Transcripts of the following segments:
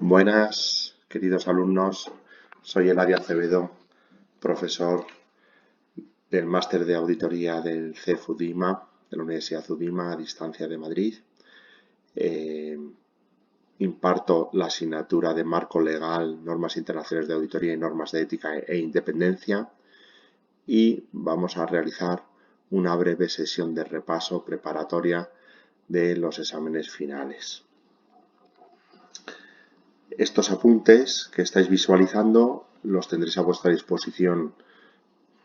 Buenas, queridos alumnos. Soy Eladio Acevedo, profesor del máster de auditoría del CEF UDIMA, de la Universidad UDIMA a distancia de Madrid. Imparto la asignatura de marco legal, normas internacionales de auditoría y normas de ética e independencia. Y vamos a realizar una breve sesión de repaso preparatoria de los exámenes finales. Estos apuntes que estáis visualizando los tendréis a vuestra disposición,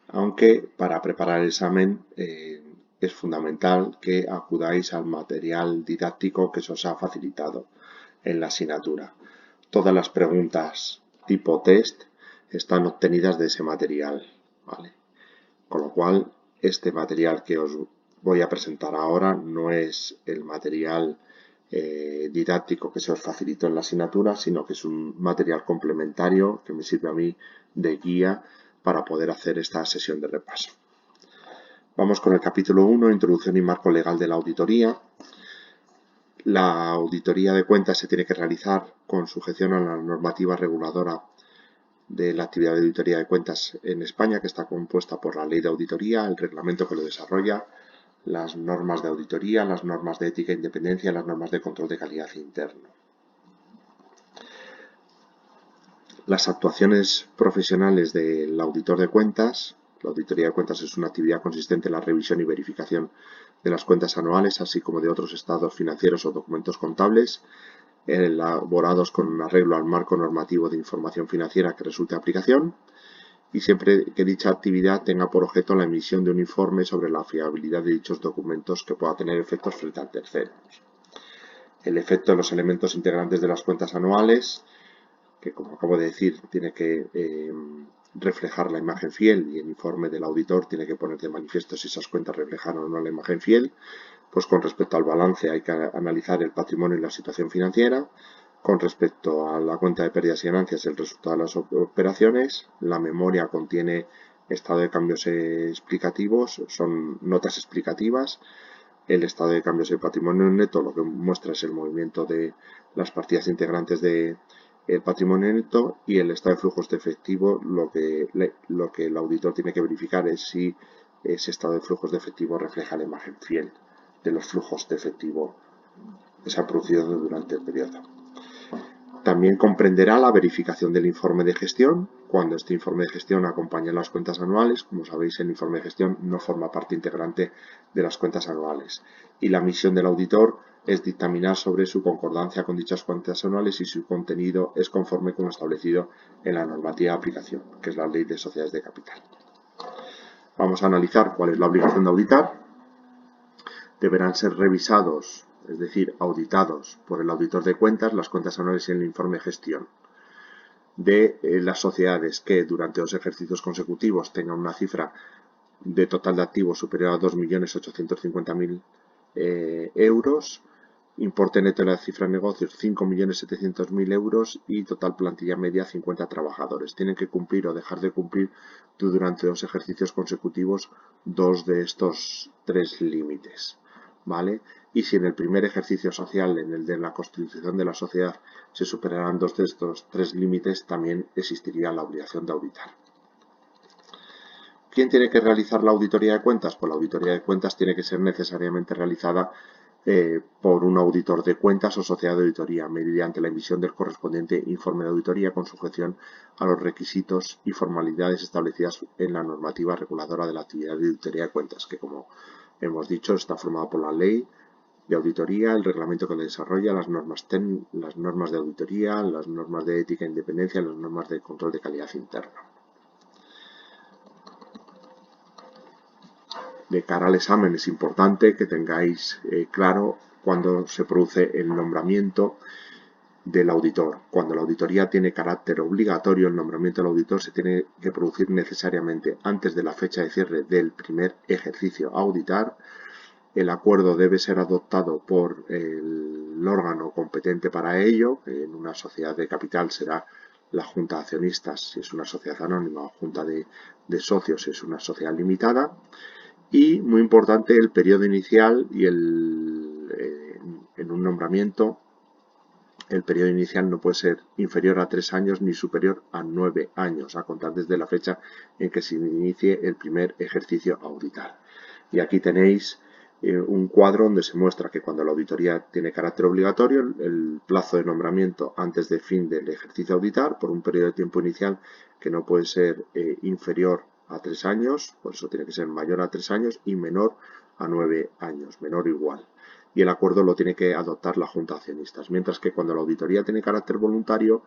aunque para preparar el examen es fundamental que acudáis al material didáctico que se os ha facilitado en la asignatura. Todas las preguntas tipo test están obtenidas de ese material, ¿vale? Con lo cual, este material que os voy a presentar ahora no es el material didáctico que se os facilitó en la asignatura, sino que es un material complementario que me sirve a mí de guía para poder hacer esta sesión de repaso. Vamos con el capítulo 1, Introducción y marco legal de la auditoría. La auditoría de cuentas se tiene que realizar con sujeción a la normativa reguladora de la actividad de auditoría de cuentas en España, que está compuesta por la ley de auditoría, el reglamento que lo desarrolla, las normas de auditoría, las normas de ética e independencia y las normas de control de calidad interno. Las actuaciones profesionales del auditor de cuentas. La auditoría de cuentas es una actividad consistente en la revisión y verificación de las cuentas anuales, así como de otros estados financieros o documentos contables, elaborados con arreglo al marco normativo de información financiera que resulte de aplicación, y siempre que dicha actividad tenga por objeto la emisión de un informe sobre la fiabilidad de dichos documentos que pueda tener efectos frente a terceros. El efecto de los elementos integrantes de las cuentas anuales, que como acabo de decir tiene que reflejar la imagen fiel, y el informe del auditor tiene que poner de manifiesto si esas cuentas reflejan o no la imagen fiel. Pues con respecto al balance hay que analizar el patrimonio y la situación financiera. Con respecto a la cuenta de pérdidas y ganancias, el resultado de las operaciones. La memoria contiene estado de cambios explicativos, son notas explicativas. El estado de cambios de patrimonio neto lo que muestra es el movimiento de las partidas integrantes del patrimonio neto, y el estado de flujos de efectivo lo que el auditor tiene que verificar es si ese estado de flujos de efectivo refleja la imagen fiel de los flujos de efectivo que se han producido durante el periodo. También comprenderá la verificación del informe de gestión, cuando este informe de gestión acompaña las cuentas anuales. Como sabéis, el informe de gestión no forma parte integrante de las cuentas anuales. Y la misión del auditor es dictaminar sobre su concordancia con dichas cuentas anuales y su contenido es conforme con lo establecido en la normativa de aplicación, que es la Ley de Sociedades de Capital. Vamos a analizar cuál es la obligación de auditar. Deberán ser revisados, es decir, auditados por el auditor de cuentas, las cuentas anuales y el informe de gestión de las sociedades que durante 2 ejercicios consecutivos tengan una cifra de total de activos superior a 2.850.000 euros, importe neto de la cifra de negocios 5.700.000 euros y total plantilla media 50 trabajadores. Tienen que cumplir o dejar de cumplir durante 2 ejercicios consecutivos 2 de estos 3 límites, ¿vale? Y si en el primer ejercicio social, en el de la constitución de la sociedad, se superarán 2 de estos 3 límites, también existiría la obligación de auditar. ¿Quién tiene que realizar la auditoría de cuentas? Pues la auditoría de cuentas tiene que ser necesariamente realizada por un auditor de cuentas o sociedad de auditoría, mediante la emisión del correspondiente informe de auditoría con sujeción a los requisitos y formalidades establecidas en la normativa reguladora de la actividad de auditoría de cuentas, que, como hemos dicho, está formada por la ley de auditoría, el reglamento que lo desarrolla, las normas de auditoría, las normas de ética e independencia, las normas de control de calidad interna. De cara al examen es importante que tengáis claro cuando se produce el nombramiento del auditor. Cuando la auditoría tiene carácter obligatorio, el nombramiento del auditor se tiene que producir necesariamente antes de la fecha de cierre del primer ejercicio a auditar. El acuerdo debe ser adoptado por el órgano competente para ello, que en una sociedad de capital será la junta de accionistas si es una sociedad anónima, o junta de socios si es una sociedad limitada. Y, muy importante, el periodo inicial y en un nombramiento el periodo inicial no puede ser inferior a 3 años ni superior a 9 años, a contar desde la fecha en que se inicie el primer ejercicio a auditar. Y aquí tenéis un cuadro donde se muestra que cuando la auditoría tiene carácter obligatorio, el plazo de nombramiento antes del fin del ejercicio a auditar, por un periodo de tiempo inicial que no puede ser inferior a 3 años, por eso tiene que ser mayor a 3 años y menor a 9 años, menor o igual. Y el acuerdo lo tiene que adoptar la Junta de Accionistas. Mientras que cuando la auditoría tiene carácter voluntario,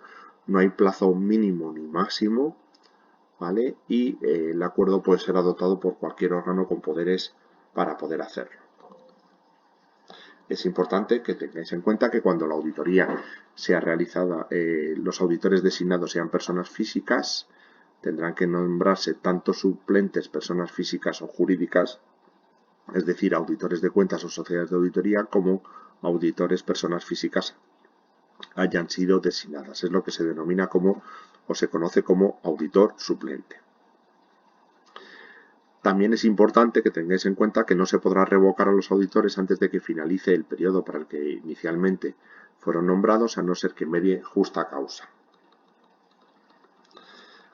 no hay plazo mínimo ni máximo, ¿vale? Y el acuerdo puede ser adoptado por cualquier órgano con poderes para poder hacerlo. Es importante que tengáis en cuenta que cuando la auditoría sea realizada, los auditores designados sean personas físicas, tendrán que nombrarse tanto suplentes, personas físicas o jurídicas, es decir, auditores de cuentas o sociedades de auditoría, como auditores, personas físicas hayan sido designadas. Es lo que se denomina como, o se conoce como auditor suplente. También es importante que tengáis en cuenta que no se podrá revocar a los auditores antes de que finalice el periodo para el que inicialmente fueron nombrados, a no ser que medie justa causa.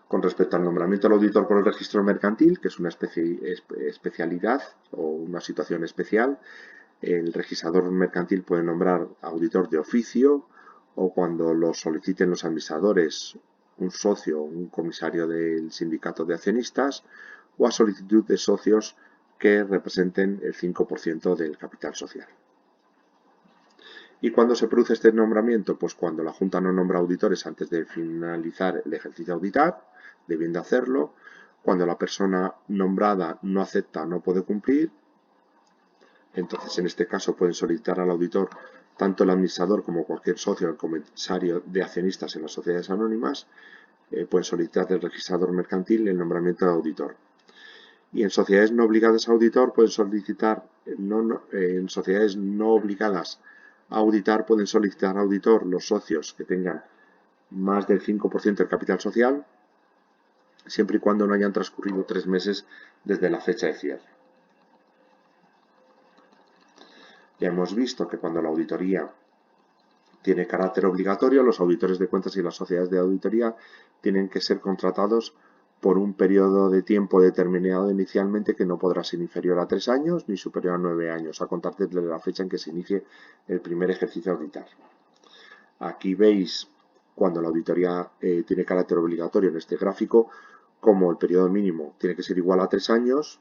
Con respecto al nombramiento del auditor por el registro mercantil, que es una especialidad o una situación especial, el registrador mercantil puede nombrar auditor de oficio o cuando lo soliciten los administradores, un socio o un comisario del sindicato de accionistas, o a solicitud de socios que representen el 5% del capital social. ¿Y cuándo se produce este nombramiento? Pues cuando la Junta no nombra auditores antes de finalizar el ejercicio a auditar, debiendo hacerlo, cuando la persona nombrada no acepta, no puede cumplir, entonces en este caso pueden solicitar al auditor tanto el administrador como cualquier socio o el comisario de accionistas en las sociedades anónimas, pueden solicitar del registrador mercantil el nombramiento de auditor. Y en sociedades no obligadas a auditor pueden solicitar, en sociedades no obligadas a auditar pueden solicitar auditor los socios que tengan más del 5% del capital social, siempre y cuando no hayan transcurrido 3 meses desde la fecha de cierre. Ya hemos visto que cuando la auditoría tiene carácter obligatorio, los auditores de cuentas y las sociedades de auditoría tienen que ser contratados por un periodo de tiempo determinado inicialmente que no podrá ser inferior a 3 años ni superior a 9 años, a contar desde la fecha en que se inicie el primer ejercicio a auditar. Aquí veis, cuando la auditoría tiene carácter obligatorio en este gráfico, como el periodo mínimo tiene que ser igual a 3 años,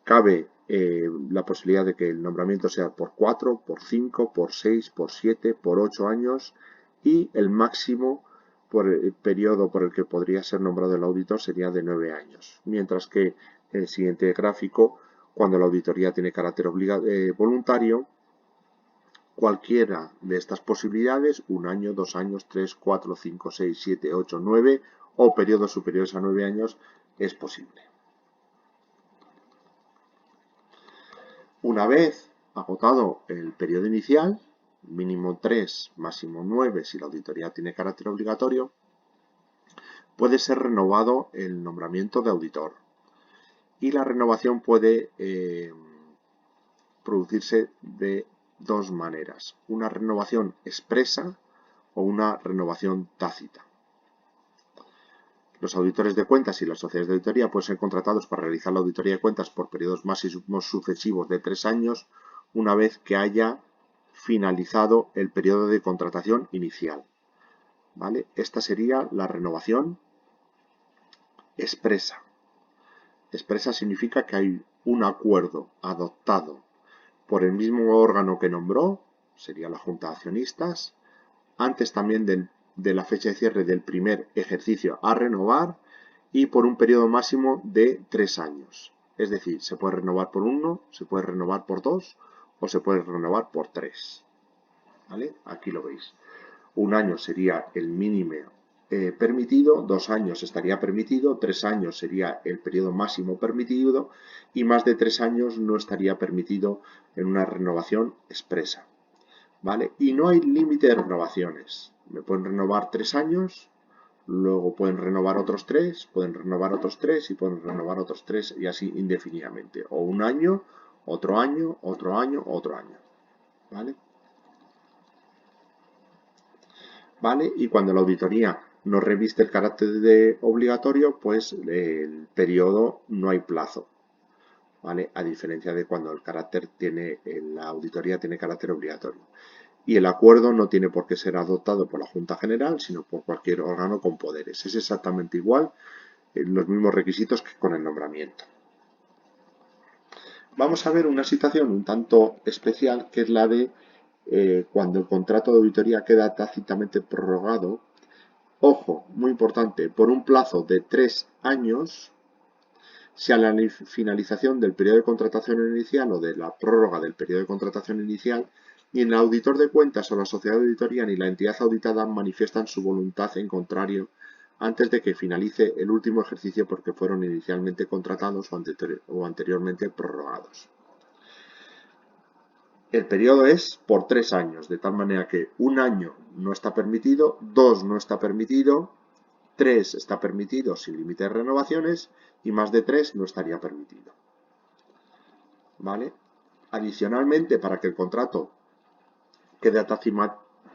cabe la posibilidad de que el nombramiento sea por 4, por 5, por 6, por 7, por 8 años y el máximo por el periodo por el que podría ser nombrado el auditor sería de 9 años. Mientras que en el siguiente gráfico, cuando la auditoría tiene carácter voluntario, cualquiera de estas posibilidades, 1 año, 2 años, 3, 4, 5, 6, 7, 8, 9 o periodos superiores a 9 años es posible. Una vez agotado el periodo inicial, mínimo 3, máximo 9 si la auditoría tiene carácter obligatorio, puede ser renovado el nombramiento de auditor. Y la renovación puede producirse de dos maneras, una renovación expresa o una renovación tácita. Los auditores de cuentas y las sociedades de auditoría pueden ser contratados para realizar la auditoría de cuentas por periodos máximos sucesivos de 3 años, una vez que haya finalizado el periodo de contratación inicial. ¿Vale? Esta sería la renovación expresa. Expresa significa que hay un acuerdo adoptado por el mismo órgano que nombró, sería la Junta de Accionistas, antes también de la fecha de cierre del primer ejercicio a renovar y por un periodo máximo de 3 años. Es decir, se puede renovar por 1, se puede renovar por 2 o se puede renovar por 3. ¿Vale? Aquí lo veis. 1 año sería el mínimo permitido, 2 años estaría permitido, 3 años sería el periodo máximo permitido y más de 3 años no estaría permitido en una renovación expresa. ¿Vale? Y no hay límite de renovaciones. Me pueden renovar 3 años, luego pueden renovar otros 3, pueden renovar otros 3 y pueden renovar otros 3 y así indefinidamente. O 1 año, otro año, otro año, otro año. ¿Vale? ¿vale? Y cuando la auditoría no reviste el carácter de obligatorio, pues el periodo no hay plazo, ¿vale? A diferencia de cuando la auditoría tiene carácter obligatorio. Y el acuerdo no tiene por qué ser adoptado por la Junta General, sino por cualquier órgano con poderes. Es exactamente igual, los mismos requisitos que con el nombramiento. Vamos a ver una situación un tanto especial, que es la de cuando el contrato de auditoría queda tácitamente prorrogado. Ojo, muy importante, por un plazo de 3 años, si a la finalización del periodo de contratación inicial o de la prórroga del periodo de contratación inicial, ni el auditor de cuentas o la sociedad de auditoría ni la entidad auditada manifiestan su voluntad en contrario antes de que finalice el último ejercicio porque fueron inicialmente contratados o anteriormente prorrogados. El periodo es por 3 años, de tal manera que 1 año no está permitido, 2 no está permitido, 3 está permitido sin límite de renovaciones y más de 3 no estaría permitido. ¿Vale? Adicionalmente, para que el contrato quede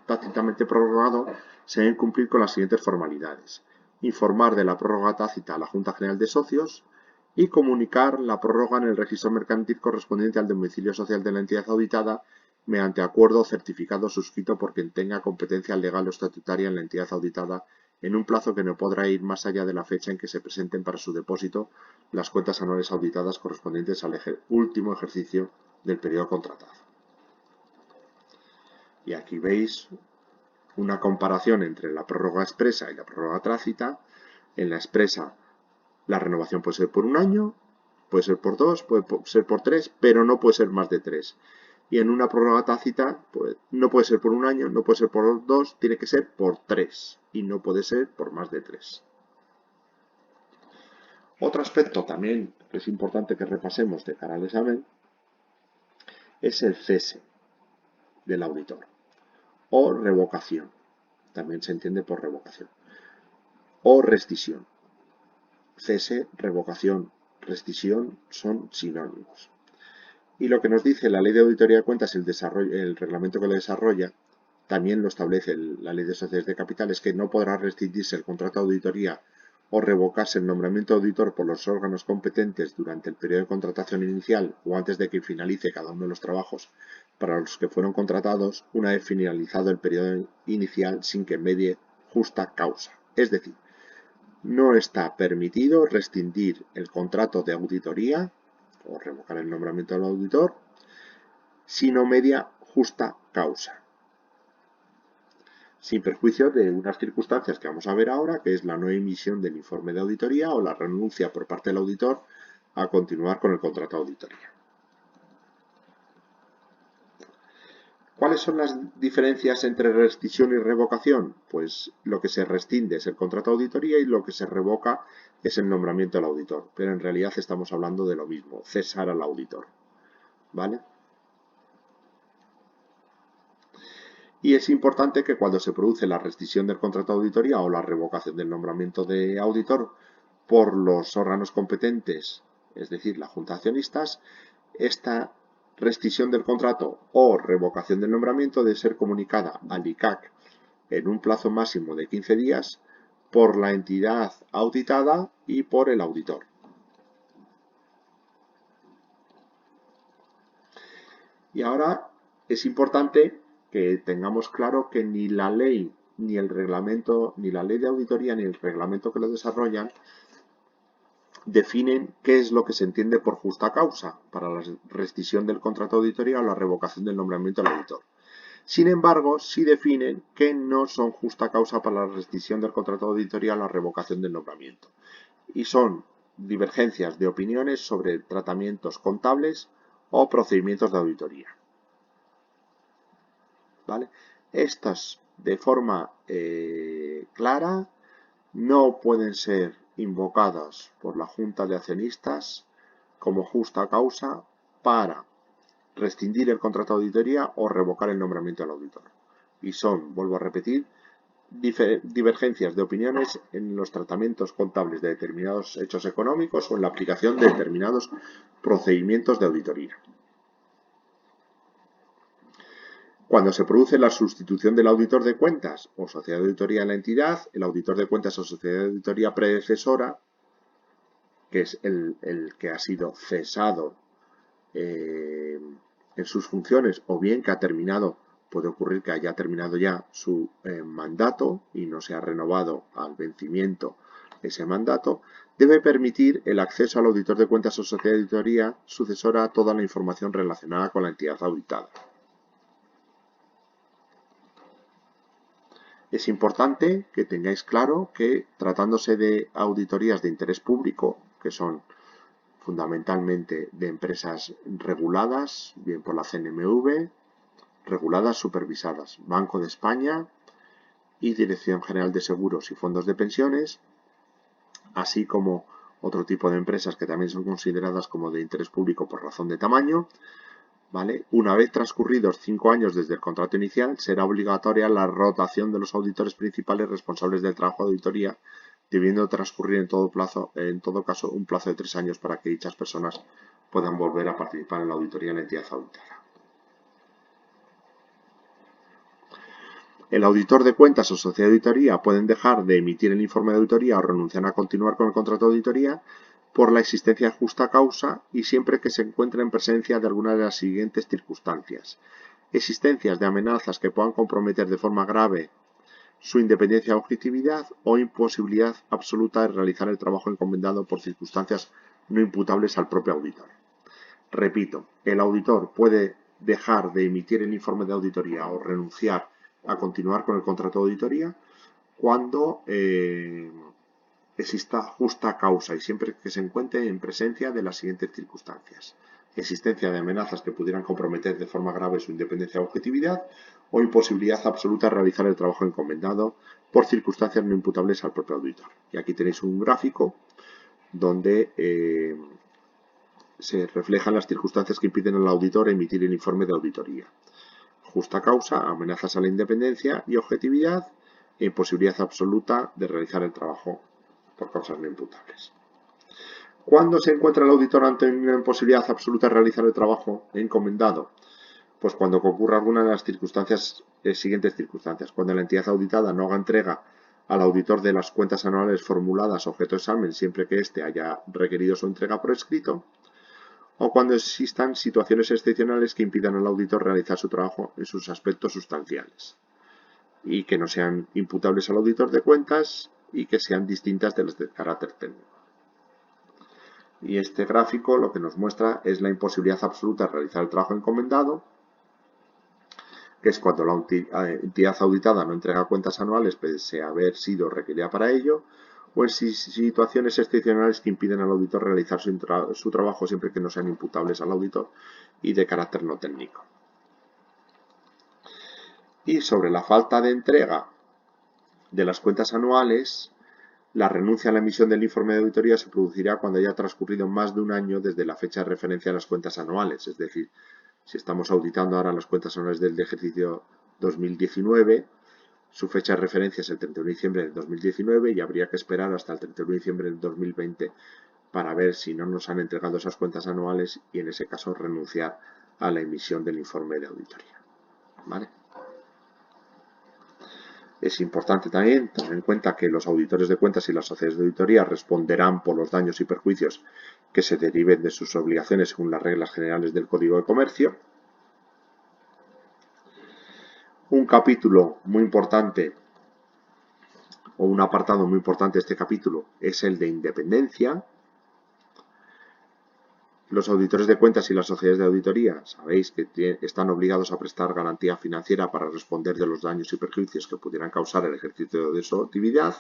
tácitamente prorrogado, se deben cumplir con las siguientes formalidades: informar de la prórroga tácita a la Junta General de Socios y comunicar la prórroga en el registro mercantil correspondiente al domicilio social de la entidad auditada mediante acuerdo o certificado suscrito por quien tenga competencia legal o estatutaria en la entidad auditada en un plazo que no podrá ir más allá de la fecha en que se presenten para su depósito las cuentas anuales auditadas correspondientes al último ejercicio del periodo contratado. Y aquí veis una comparación entre la prórroga expresa y la prórroga tácita. En la expresa, la renovación puede ser por 1 año, puede ser por 2, puede ser por 3, pero no puede ser más de 3. Y en una prórroga tácita, pues, no puede ser por 1 año, no puede ser por 2, tiene que ser por 3 y no puede ser por más de 3. Otro aspecto también que es importante que repasemos de cara al examen es el cese del auditor o revocación, también se entiende por revocación, o rescisión. Cese, revocación, rescisión son sinónimos. Y lo que nos dice la Ley de Auditoría de Cuentas, el reglamento que lo desarrolla, también lo establece la Ley de Sociedades de Capitales, que no podrá rescindirse el contrato de auditoría o revocarse el nombramiento de auditor por los órganos competentes durante el periodo de contratación inicial o antes de que finalice cada uno de los trabajos para los que fueron contratados, una vez finalizado el periodo inicial sin que medie justa causa. Es decir, no está permitido rescindir el contrato de auditoría o revocar el nombramiento del auditor si no media justa causa, sin perjuicio de unas circunstancias que vamos a ver ahora, que es la no emisión del informe de auditoría o la renuncia por parte del auditor a continuar con el contrato de auditoría. ¿Cuáles son las diferencias entre rescisión y revocación? Pues lo que se rescinde es el contrato de auditoría y lo que se revoca es el nombramiento del auditor. Pero en realidad estamos hablando de lo mismo, cesar al auditor. ¿Vale? Y es importante que cuando se produce la rescisión del contrato de auditoría o la revocación del nombramiento de auditor por los órganos competentes, es decir, la Junta de Accionistas, esta rescisión del contrato o revocación del nombramiento debe ser comunicada al ICAC en un plazo máximo de 15 días por la entidad auditada y por el auditor. Y ahora es importante que tengamos claro que ni la ley, ni el reglamento, ni la ley de auditoría, ni el reglamento que lo desarrollan definen qué es lo que se entiende por justa causa para la rescisión del contrato de auditoría o la revocación del nombramiento del auditor. Sin embargo, sí definen que no son justa causa para la rescisión del contrato de auditoría o la revocación del nombramiento. Y son divergencias de opiniones sobre tratamientos contables o procedimientos de auditoría. ¿Vale? Estas, de forma clara, no pueden ser invocadas por la Junta de Accionistas como justa causa para rescindir el contrato de auditoría o revocar el nombramiento del auditor. Y son, vuelvo a repetir, divergencias de opiniones en los tratamientos contables de determinados hechos económicos o en la aplicación de determinados procedimientos de auditoría. Cuando se produce la sustitución del auditor de cuentas o sociedad de auditoría en la entidad, el auditor de cuentas o sociedad de auditoría predecesora, que es el que ha sido cesado en sus funciones o bien que ha terminado, puede ocurrir que haya terminado ya su mandato y no se ha renovado al vencimiento ese mandato, debe permitir el acceso al auditor de cuentas o sociedad de auditoría sucesora a toda la información relacionada con la entidad auditada. Es importante que tengáis claro que tratándose de auditorías de interés público, que son fundamentalmente de empresas reguladas, bien por la CNMV, reguladas, supervisadas, Banco de España y Dirección General de Seguros y Fondos de Pensiones, así como otro tipo de empresas que también son consideradas como de interés público por razón de tamaño, ¿vale? Una vez transcurridos 5 años desde el contrato inicial, será obligatoria la rotación de los auditores principales responsables del trabajo de auditoría, debiendo transcurrir en todo caso un plazo de 3 años para que dichas personas puedan volver a participar en la auditoría en la entidad auditada. El auditor de cuentas o sociedad de auditoría pueden dejar de emitir el informe de auditoría o renunciar a continuar con el contrato de auditoría por la existencia de justa causa y siempre que se encuentre en presencia de alguna de las siguientes circunstancias. Existencias de amenazas que puedan comprometer de forma grave su independencia o objetividad o imposibilidad absoluta de realizar el trabajo encomendado por circunstancias no imputables al propio auditor. Repito, el auditor puede dejar de emitir el informe de auditoría o renunciar a continuar con el contrato de auditoría cuando exista justa causa y siempre que se encuentre en presencia de las siguientes circunstancias. Existencia de amenazas que pudieran comprometer de forma grave su independencia o objetividad o imposibilidad absoluta de realizar el trabajo encomendado por circunstancias no imputables al propio auditor. Y aquí tenéis un gráfico donde se reflejan las circunstancias que impiden al auditor emitir el informe de auditoría. Justa causa, amenazas a la independencia y objetividad e imposibilidad absoluta de realizar el trabajo por causas no imputables. ¿Cuándo se encuentra el auditor ante una imposibilidad absoluta de realizar el trabajo encomendado? Pues cuando ocurra alguna de las siguientes circunstancias. Cuando la entidad auditada no haga entrega al auditor de las cuentas anuales formuladas objeto de examen siempre que éste haya requerido su entrega por escrito, o cuando existan situaciones excepcionales que impidan al auditor realizar su trabajo en sus aspectos sustanciales y que no sean imputables al auditor de cuentas y que sean distintas de las de carácter técnico. Y este gráfico lo que nos muestra es la imposibilidad absoluta de realizar el trabajo encomendado, que es cuando la entidad auditada no entrega cuentas anuales pese a haber sido requerida para ello, o en situaciones excepcionales que impiden al auditor realizar su trabajo siempre que no sean imputables al auditor y de carácter no técnico. Y sobre la falta de entrega de las cuentas anuales, la renuncia a la emisión del informe de auditoría se producirá cuando haya transcurrido más de un año desde la fecha de referencia de las cuentas anuales, es decir, si estamos auditando ahora las cuentas anuales del ejercicio 2019, su fecha de referencia es el 31 de diciembre del 2019 y habría que esperar hasta el 31 de diciembre del 2020 para ver si no nos han entregado esas cuentas anuales y en ese caso renunciar a la emisión del informe de auditoría. ¿Vale? Es importante también tener en cuenta que los auditores de cuentas y las sociedades de auditoría responderán por los daños y perjuicios que se deriven de sus obligaciones según las reglas generales del Código de Comercio. Un capítulo muy importante o un apartado muy importante de este capítulo es el de independencia. Los auditores de cuentas y las sociedades de auditoría sabéis que están obligados a prestar garantía financiera para responder de los daños y perjuicios que pudieran causar el ejercicio de su actividad.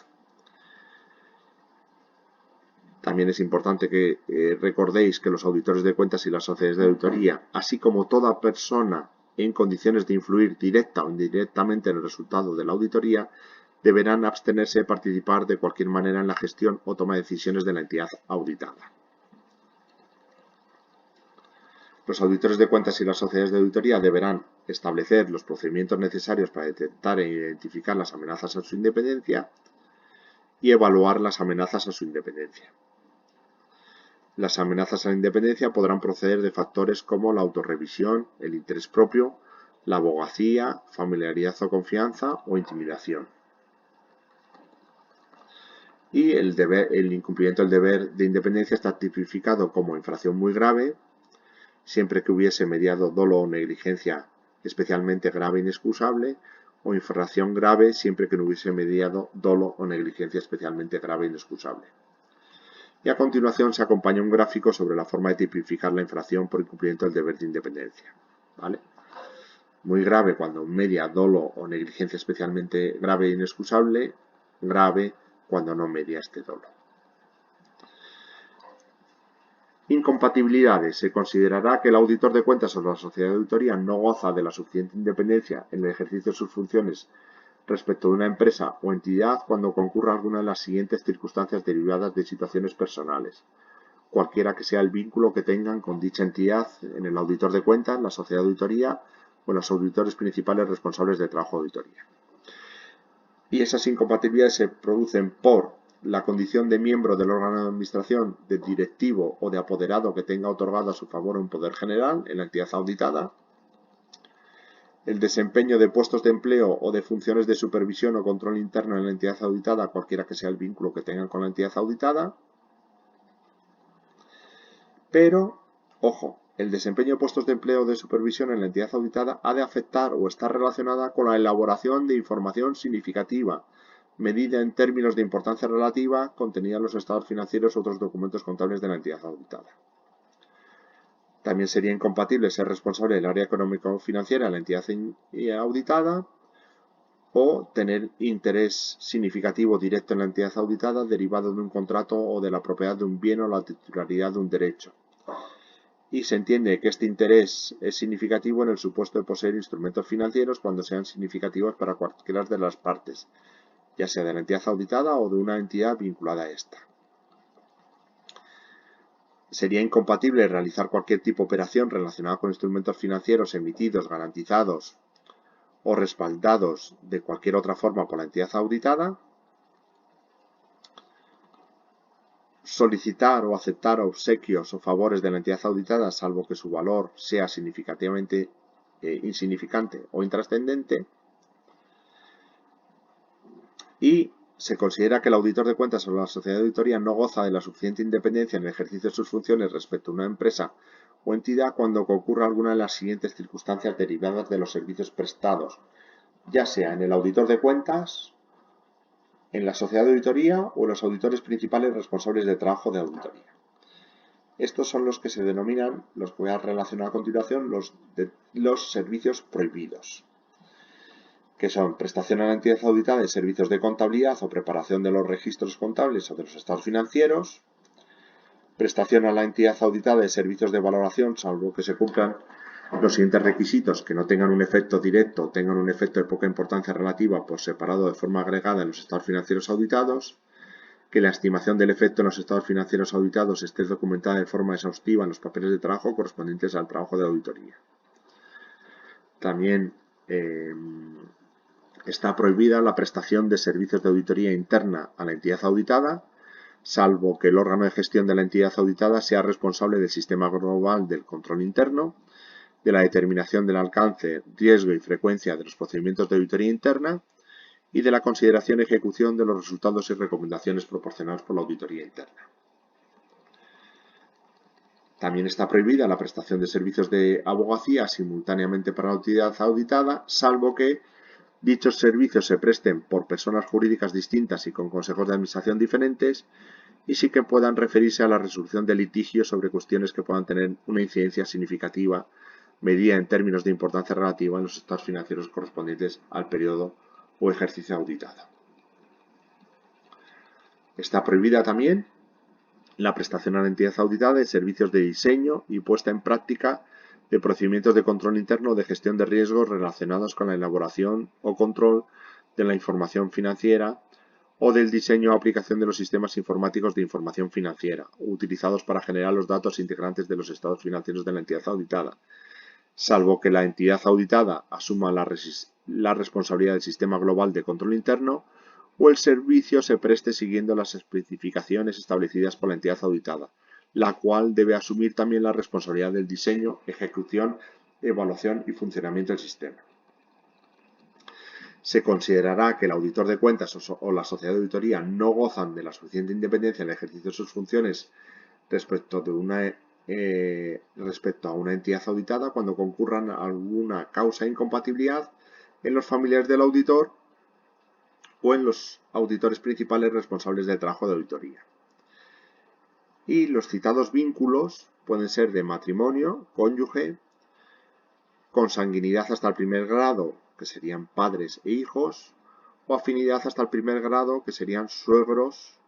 También es importante que recordéis que los auditores de cuentas y las sociedades de auditoría, así como toda persona en condiciones de influir directa o indirectamente en el resultado de la auditoría, deberán abstenerse de participar de cualquier manera en la gestión o toma de decisiones de la entidad auditada. Los auditores de cuentas y las sociedades de auditoría deberán establecer los procedimientos necesarios para detectar e identificar las amenazas a su independencia y evaluar las amenazas a su independencia. Las amenazas a la independencia podrán proceder de factores como la autorrevisión, el interés propio, la abogacía, familiaridad o confianza o intimidación. Y el incumplimiento del deber de independencia está tipificado como infracción muy grave, siempre que hubiese mediado dolo o negligencia especialmente grave e inexcusable, o infracción grave siempre que no hubiese mediado dolo o negligencia especialmente grave e inexcusable. Y a continuación se acompaña un gráfico sobre la forma de tipificar la infracción por incumplimiento del deber de independencia. ¿Vale? Muy grave cuando media dolo o negligencia especialmente grave e inexcusable, grave cuando no media este dolo. Incompatibilidades. Se considerará que el auditor de cuentas o la sociedad de auditoría no goza de la suficiente independencia en el ejercicio de sus funciones respecto de una empresa o entidad cuando concurra alguna de las siguientes circunstancias derivadas de situaciones personales, cualquiera que sea el vínculo que tengan con dicha entidad en el auditor de cuentas, la sociedad de auditoría o los auditores principales responsables de trabajo de auditoría. Y esas incompatibilidades se producen por la condición de miembro del órgano de administración, de directivo o de apoderado que tenga otorgado a su favor un poder general en la entidad auditada, el desempeño de puestos de empleo o de funciones de supervisión o control interno en la entidad auditada, cualquiera que sea el vínculo que tengan con la entidad auditada, pero, ojo, el desempeño de puestos de empleo o de supervisión en la entidad auditada ha de afectar o estar relacionada con la elaboración de información significativa, medida en términos de importancia relativa, contenida en los estados financieros o otros documentos contables de la entidad auditada. También sería incompatible ser responsable del área económico-financiera en la entidad auditada o tener interés significativo directo en la entidad auditada derivado de un contrato o de la propiedad de un bien o la titularidad de un derecho. Y se entiende que este interés es significativo en el supuesto de poseer instrumentos financieros cuando sean significativos para cualquiera de las partes, ya sea de la entidad auditada o de una entidad vinculada a esta. Sería incompatible realizar cualquier tipo de operación relacionada con instrumentos financieros emitidos, garantizados o respaldados de cualquier otra forma por la entidad auditada. Solicitar o aceptar obsequios o favores de la entidad auditada, salvo que su valor sea significativamente insignificante o intrascendente. Y se considera que el auditor de cuentas o la sociedad de auditoría no goza de la suficiente independencia en el ejercicio de sus funciones respecto a una empresa o entidad cuando concurra alguna de las siguientes circunstancias derivadas de los servicios prestados, ya sea en el auditor de cuentas, en la sociedad de auditoría o en los auditores principales responsables de trabajo de auditoría. Estos son los que se denominan, los que voy a relacionar a continuación, los servicios prohibidos, que son prestación a la entidad auditada de servicios de contabilidad o preparación de los registros contables o de los estados financieros, prestación a la entidad auditada de servicios de valoración, salvo que se cumplan los siguientes requisitos, que no tengan un efecto directo o tengan un efecto de poca importancia relativa por separado de forma agregada en los estados financieros auditados, que la estimación del efecto en los estados financieros auditados esté documentada de forma exhaustiva en los papeles de trabajo correspondientes al trabajo de auditoría. También está prohibida la prestación de servicios de auditoría interna a la entidad auditada, salvo que el órgano de gestión de la entidad auditada sea responsable del sistema global del control interno, de la determinación del alcance, riesgo y frecuencia de los procedimientos de auditoría interna y de la consideración y ejecución de los resultados y recomendaciones proporcionados por la auditoría interna. También está prohibida la prestación de servicios de abogacía simultáneamente para la entidad auditada, salvo que dichos servicios se presten por personas jurídicas distintas y con consejos de administración diferentes y sí que puedan referirse a la resolución de litigios sobre cuestiones que puedan tener una incidencia significativa medida en términos de importancia relativa en los estados financieros correspondientes al periodo o ejercicio auditado. Está prohibida también la prestación a la entidad auditada de servicios de diseño y puesta en práctica de procedimientos de control interno o de gestión de riesgos relacionados con la elaboración o control de la información financiera o del diseño o aplicación de los sistemas informáticos de información financiera, utilizados para generar los datos integrantes de los estados financieros de la entidad auditada, salvo que la entidad auditada asuma la responsabilidad del sistema global de control interno o el servicio se preste siguiendo las especificaciones establecidas por la entidad auditada, la cual debe asumir también la responsabilidad del diseño, ejecución evaluación y funcionamiento del sistema. Se considerará que el auditor de cuentas o la sociedad de auditoría no gozan de la suficiente independencia en el ejercicio de sus funciones respecto a una entidad auditada cuando concurran alguna causa de incompatibilidad en los familiares del auditor o en los auditores principales responsables del trabajo de auditoría. Y los citados vínculos pueden ser de matrimonio, cónyuge, consanguinidad hasta el primer grado, que serían padres e hijos, o afinidad hasta el primer grado, que serían suegros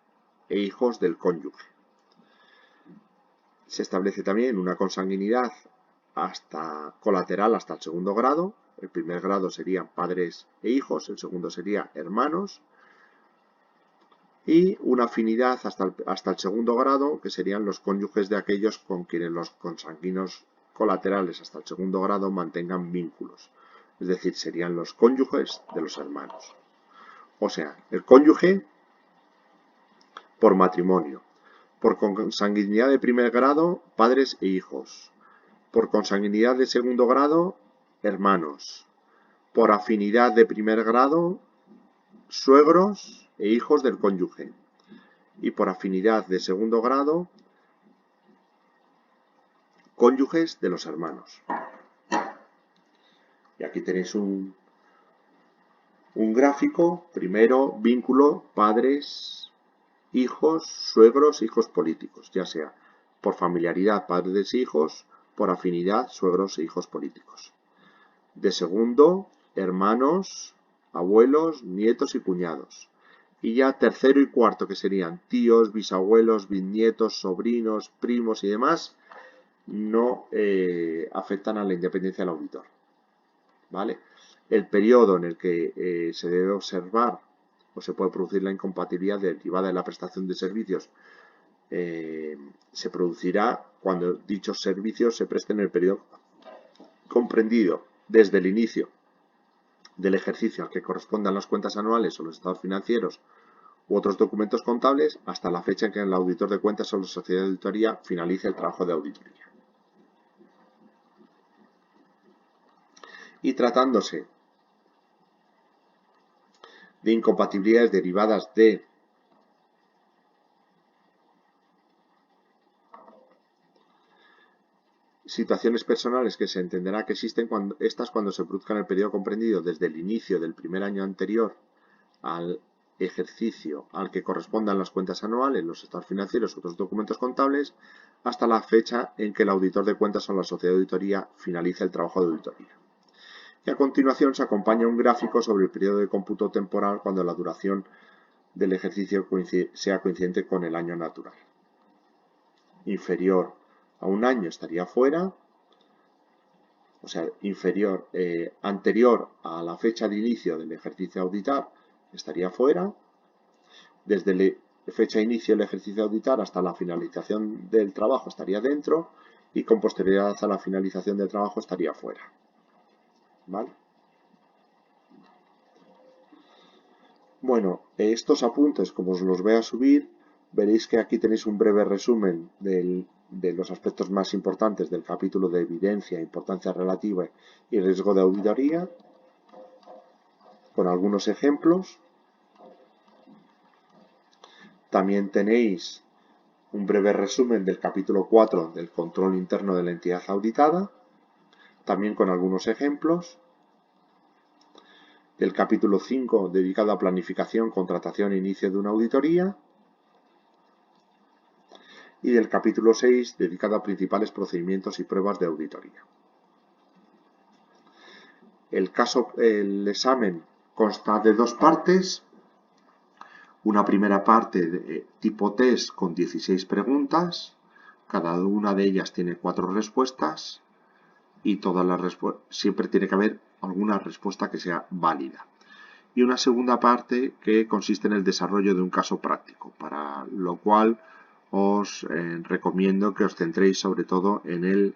e hijos del cónyuge. Se establece también una consanguinidad colateral hasta el segundo grado. El primer grado serían padres e hijos, el segundo sería hermanos, y una afinidad hasta el segundo grado, que serían los cónyuges de aquellos con quienes los consanguíneos colaterales hasta el segundo grado mantengan vínculos, es decir, serían los cónyuges de los hermanos. O sea, el cónyuge por matrimonio, por consanguinidad de primer grado, padres e hijos, por consanguinidad de segundo grado, hermanos, por afinidad de primer grado, suegros e hijos del cónyuge, y por afinidad de segundo grado, cónyuges de los hermanos. Y aquí tenéis un gráfico, primero vínculo, padres, hijos, suegros, hijos políticos, ya sea por familiaridad, padres e hijos, por afinidad, suegros e hijos políticos. De segundo, hermanos, abuelos, nietos y cuñados. Y ya tercero y cuarto, que serían tíos, bisabuelos, bisnietos, sobrinos, primos y demás, no afectan a la independencia del auditor. ¿Vale? El periodo en el que se debe observar o se puede producir la incompatibilidad derivada de la prestación de servicios se producirá cuando dichos servicios se presten en el periodo comprendido desde el inicio del ejercicio al que correspondan las cuentas anuales o los estados financieros u otros documentos contables hasta la fecha en que el auditor de cuentas o la sociedad de auditoría finalice el trabajo de auditoría. Y tratándose de incompatibilidades derivadas de situaciones personales que se entenderá que existen cuando se produzcan en el periodo comprendido desde el inicio del primer año anterior al ejercicio al que correspondan las cuentas anuales, los estados financieros o otros documentos contables, hasta la fecha en que el auditor de cuentas o la sociedad de auditoría finalice el trabajo de auditoría. Y a continuación se acompaña un gráfico sobre el periodo de cómputo temporal cuando la duración del ejercicio sea coincidente con el año natural. Inferior a un año estaría fuera, o sea, anterior a la fecha de inicio del ejercicio a auditar estaría fuera, desde la fecha de inicio del ejercicio a auditar hasta la finalización del trabajo estaría dentro y con posterioridad a la finalización del trabajo estaría fuera. ¿Vale? Bueno, estos apuntes, como os los voy a subir, veréis que aquí tenéis un breve resumen de los aspectos más importantes del capítulo de evidencia, importancia relativa y riesgo de auditoría, con algunos ejemplos. También tenéis un breve resumen del capítulo 4 del control interno de la entidad auditada, también con algunos ejemplos. Del capítulo 5 dedicado a planificación, contratación e inicio de una auditoría. Y del capítulo 6 dedicado a principales procedimientos y pruebas de auditoría. El examen consta de dos partes. Una primera parte de tipo test con 16 preguntas. Cada una de ellas tiene 4 respuestas y siempre tiene que haber alguna respuesta que sea válida. Y una segunda parte que consiste en el desarrollo de un caso práctico, para lo cual os recomiendo que os centréis sobre todo en el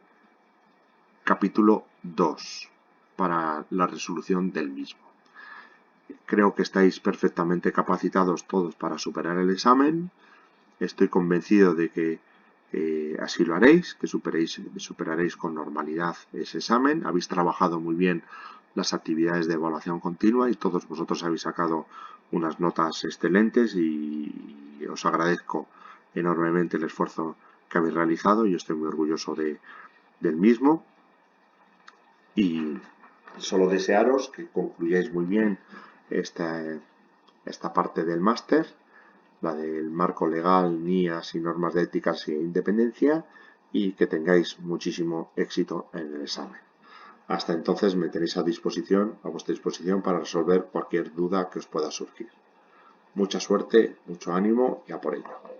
capítulo 2 para la resolución del mismo. Creo que estáis perfectamente capacitados todos para superar el examen. Estoy convencido de que así lo haréis, que superaréis con normalidad ese examen. Habéis trabajado muy bien las actividades de evaluación continua y todos vosotros habéis sacado unas notas excelentes y os agradezco enormemente el esfuerzo que habéis realizado y estoy muy orgulloso del mismo. Y solo desearos que concluyáis muy bien esta parte del máster, la del marco legal, NIAS y normas de éticas e independencia, y que tengáis muchísimo éxito en el examen. Hasta entonces me tenéis a vuestra disposición para resolver cualquier duda que os pueda surgir. Mucha suerte, mucho ánimo y a por ello.